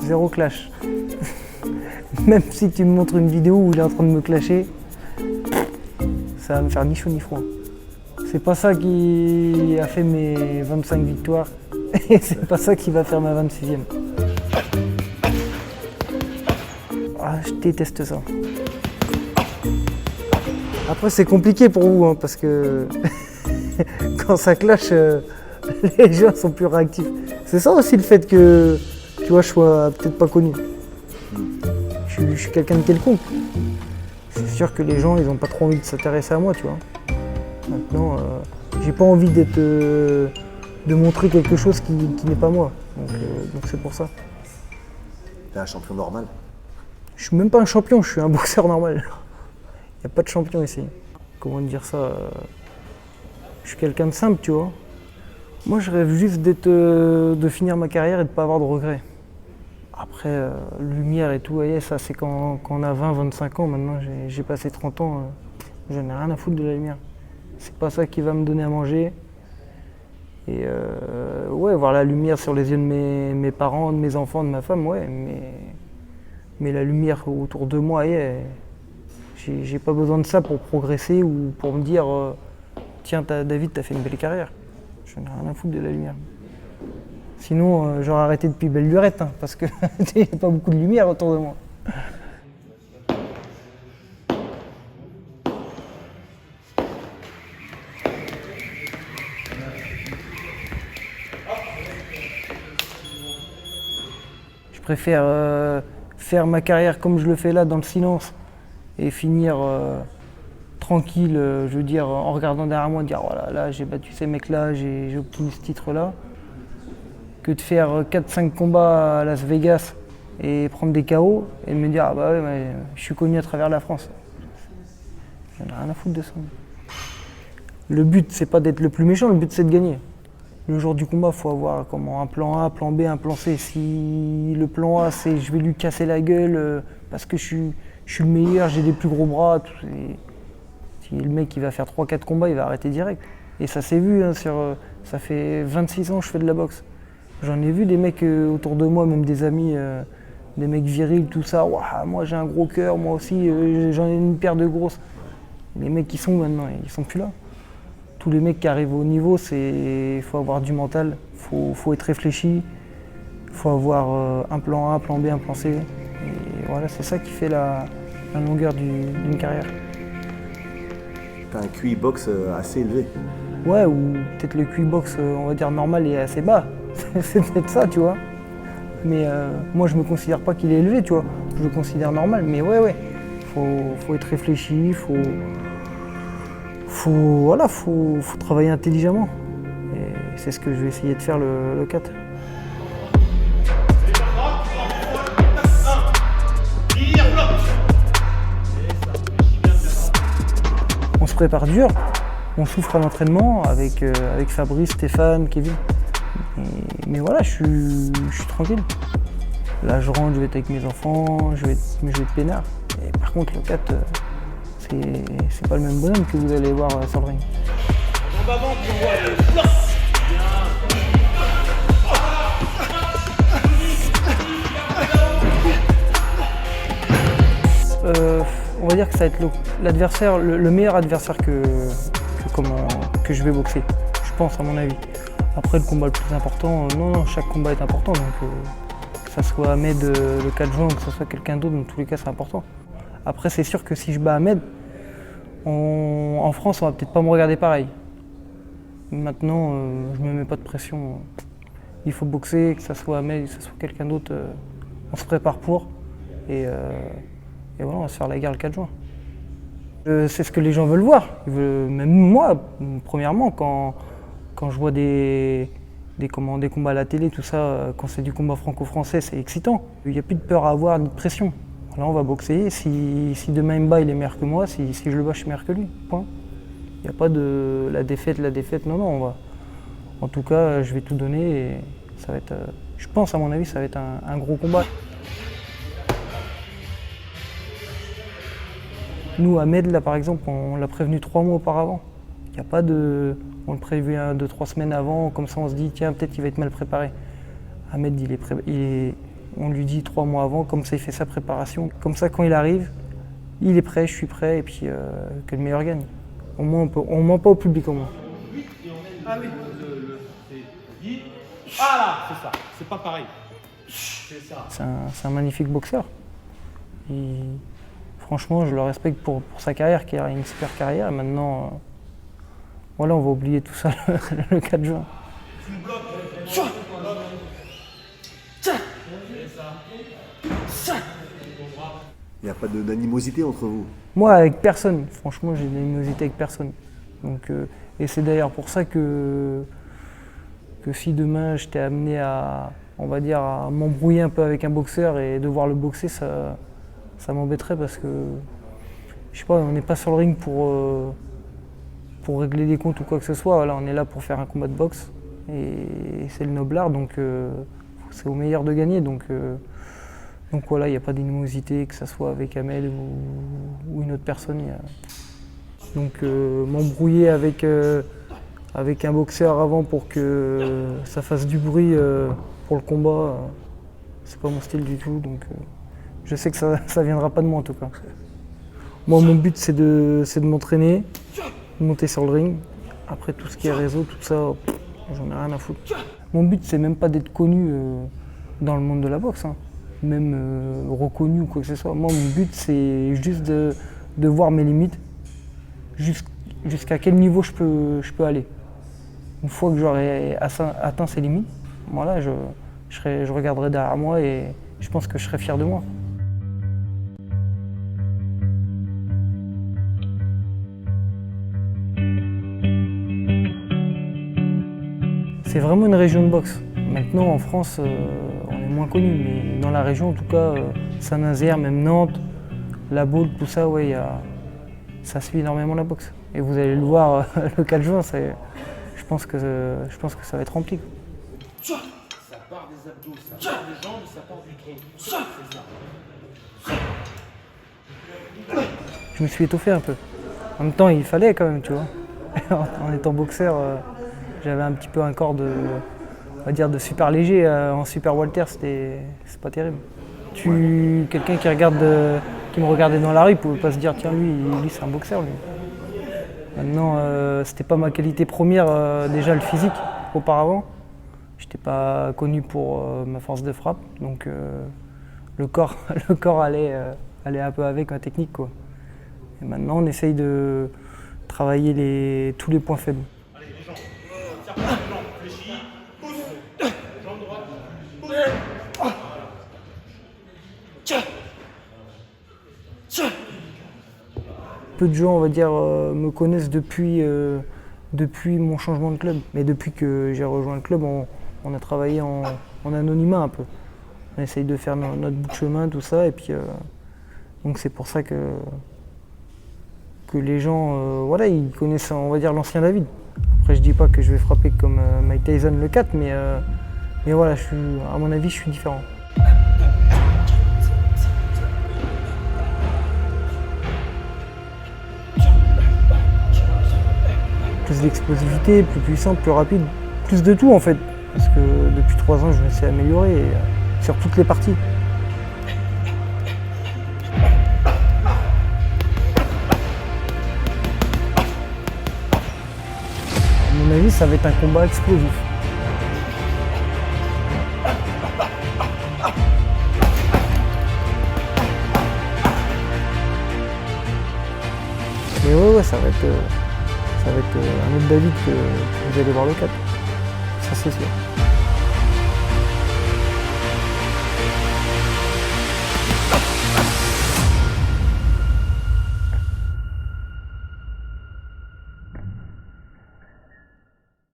Zéro clash. Même si tu me montres une vidéo où il est en train de me clasher, ça va me faire ni chaud ni froid. C'est pas ça qui a fait mes 25 victoires et c'est pas ça qui va faire ma 26e. Ah, je déteste ça. Après c'est compliqué pour vous hein, parce que quand ça clash, les gens sont plus réactifs. C'est ça aussi le fait que tu vois, je sois peut-être pas connu. Je suis quelqu'un de quelconque. C'est sûr que les gens, ils ont pas trop envie de s'intéresser à moi, tu vois. Maintenant, j'ai pas envie de montrer quelque chose qui n'est pas moi. Donc c'est pour ça. T'es un champion normal. Je suis même pas un champion, je suis un boxeur normal. Il n'y a pas de champion ici. Comment dire ça je suis quelqu'un de simple, tu vois. Moi, je rêve juste de finir ma carrière et de ne pas avoir de regrets. Après, lumière et tout, voyez, ça c'est quand on a 20-25 ans. Maintenant, j'ai passé 30 ans, j'en ai rien à foutre de la lumière. C'est pas ça qui va me donner à manger. Et ouais, voir la lumière sur les yeux de mes parents, de mes enfants, de ma femme, ouais, mais la lumière autour de moi, j'ai pas besoin de ça pour progresser ou pour me dire tiens, David, t'as fait une belle carrière. J'en ai rien à foutre de la lumière. Sinon, j'aurais arrêté depuis belle lurette, hein, parce que il n'y a pas beaucoup de lumière autour de moi. Je préfère faire ma carrière comme je le fais là, dans le silence, et finir tranquille, je veux dire, en regardant derrière moi, dire voilà, là j'ai battu ces mecs-là, j'ai obtenu ce titre-là, que de faire 4-5 combats à Las Vegas et prendre des KO et me dire ah bah ouais, mais je suis connu à travers la France. J'en ai rien à foutre de ça. Le but c'est pas d'être le plus méchant, le but c'est de gagner. Le jour du combat, il faut avoir comment, un plan A, un plan B, un plan C. Si le plan A c'est je vais lui casser la gueule parce que je suis le meilleur, j'ai des plus gros bras, tout, si le mec il va faire 3-4 combats, il va arrêter direct. Et ça s'est vu, hein, ça fait 26 ans que je fais de la boxe. J'en ai vu des mecs autour de moi, même des amis, des mecs virils, tout ça. Ouah, moi j'ai un gros cœur, moi aussi j'en ai une paire de grosses. Les mecs qui sont maintenant, ils sont plus là. Tous les mecs qui arrivent au niveau, il faut avoir du mental, faut être réfléchi, il faut avoir un plan A, un plan B, un plan C. Et voilà, c'est ça qui fait la longueur d'une carrière. T'as un QI box assez élevé. Ouais, ou peut-être le QI box, on va dire normal, est assez bas. C'est peut-être ça, tu vois. Mais moi, je me considère pas qu'il est élevé, tu vois. Je le considère normal, mais ouais. Faut être réfléchi, faut travailler intelligemment. Et c'est ce que je vais essayer de faire le 4. On se prépare dur, on souffre à l'entraînement avec Fabrice, Stéphane, Kevin. Mais voilà, je suis tranquille. Là, je rentre, je vais être avec mes enfants, je vais être peinard. Et par contre, le 4, c'est pas le même bonhomme que vous allez voir sur le ring. On va dire que ça va être l'adversaire, le meilleur adversaire que je vais boxer, je pense à mon avis. Après le combat le plus important, non, chaque combat est important, donc que ça soit Ahmed le 4 juin ou que ce soit quelqu'un d'autre, dans tous les cas c'est important. Après c'est sûr que si je bats Ahmed, en France on va peut-être pas me regarder pareil. Maintenant je me mets pas de pression, il faut boxer, que ce soit Ahmed, que ce soit quelqu'un d'autre, on se prépare pour et voilà, on va se faire la guerre le 4 juin. C'est ce que les gens veulent voir. Même moi, premièrement, quand je vois des combats à la télé, tout ça, quand c'est du combat franco-français, c'est excitant. Il n'y a plus de peur à avoir, ni de pression. Là, on va boxer. Si demain il me bat, il est meilleur que moi. Si je le bats, je suis meilleur que lui. Point. Il n'y a pas de la défaite. Non, on va. En tout cas, je vais tout donner et ça va être. Je pense, à mon avis, ça va être un gros combat. Nous, Ahmed, là, par exemple, on l'a prévenu 3 mois auparavant. Il n'y a pas de... On le prévu 2-3 semaines avant, comme ça on se dit, tiens, peut-être qu'il va être mal préparé. Ahmed, on lui dit 3 mois avant, comme ça il fait sa préparation. Comme ça, quand il arrive, il est prêt, je suis prêt, et puis que le meilleur gagne. Au moins, on ment pas au public au moins. Ah oui, ah là, c'est ça, c'est pas pareil. C'est un magnifique boxeur. Franchement, je le respecte pour sa carrière, qui a une super carrière. Et maintenant, voilà, on va oublier tout ça le 4 juin. Il n'y a pas d'animosité entre vous? Moi, avec personne. Franchement, j'ai de l'animosité avec personne. Donc, et c'est d'ailleurs pour ça que si demain j'étais amené à, on va dire, à m'embrouiller un peu avec un boxeur et devoir le boxer, ça m'embêterait parce que, je sais pas, on n'est pas sur le ring pour régler des comptes ou quoi que ce soit. Voilà, on est là pour faire un combat de boxe et c'est le noble art, donc c'est au meilleur de gagner. Donc voilà, il n'y a pas d'animosité, que ce soit avec Amel ou une autre personne. Donc m'embrouiller avec un boxeur avant pour que ça fasse du bruit pour le combat, c'est pas mon style du tout. Donc je sais que ça viendra pas de moi en tout cas. Moi, mon but c'est de m'entraîner, de monter sur le ring. Après tout ce qui est réseau, tout ça, j'en ai rien à foutre. Mon but c'est même pas d'être connu dans le monde de la boxe, hein. Même reconnu ou quoi que ce soit. Moi, mon but c'est juste de voir mes limites, jusqu'à quel niveau je peux aller. Une fois que j'aurai atteint ces limites, voilà, je regarderai derrière moi et je pense que je serai fier de moi. C'est vraiment une région de boxe. Maintenant, en France, on est moins connu, mais dans la région, en tout cas, Saint-Nazaire, même Nantes, La Baule, tout ça, ouais, ça suit énormément la boxe. Et vous allez le voir le 4 juin, je pense que ça va être rempli. Ça part des abdos, ça part des jambes, ça part du tronc. C'est ça. Je me suis étoffé un peu. En même temps, il fallait quand même, tu vois. En étant boxeur, j'avais un petit peu un corps on va dire de super léger. En super Walter, c'est pas terrible. Quelqu'un qui me regardait dans la rue, il pouvait pas se dire tiens lui c'est un boxeur lui. Maintenant, c'était pas ma qualité première, déjà le physique auparavant. J'étais pas connu pour ma force de frappe, donc le corps allait un peu avec ma technique, quoi. Et maintenant, on essaye de travailler tous les points faibles. Allez, les jambes. Tire pas les jambes, fléchis. Pousse. Jambe droite. Pousse. Peu de gens, on va dire, me connaissent depuis mon changement de club. Mais depuis que j'ai rejoint le club, on a travaillé en anonymat un peu. On essaye de faire notre bout de chemin, tout ça, et puis donc c'est pour ça que les gens, voilà, ils connaissent, on va dire, l'ancien David. Après, je dis pas que je vais frapper comme Mike Tyson le 4, mais voilà, à mon avis, je suis différent. Plus d'explosivité, plus puissant, plus rapide, plus de tout en fait. Parce que depuis 3 ans, je me suis amélioré sur toutes les parties. À mon avis, ça va être un combat explosif. Mais ouais, ça va être un autre David que vous allez voir le 4. Ça c'est sûr.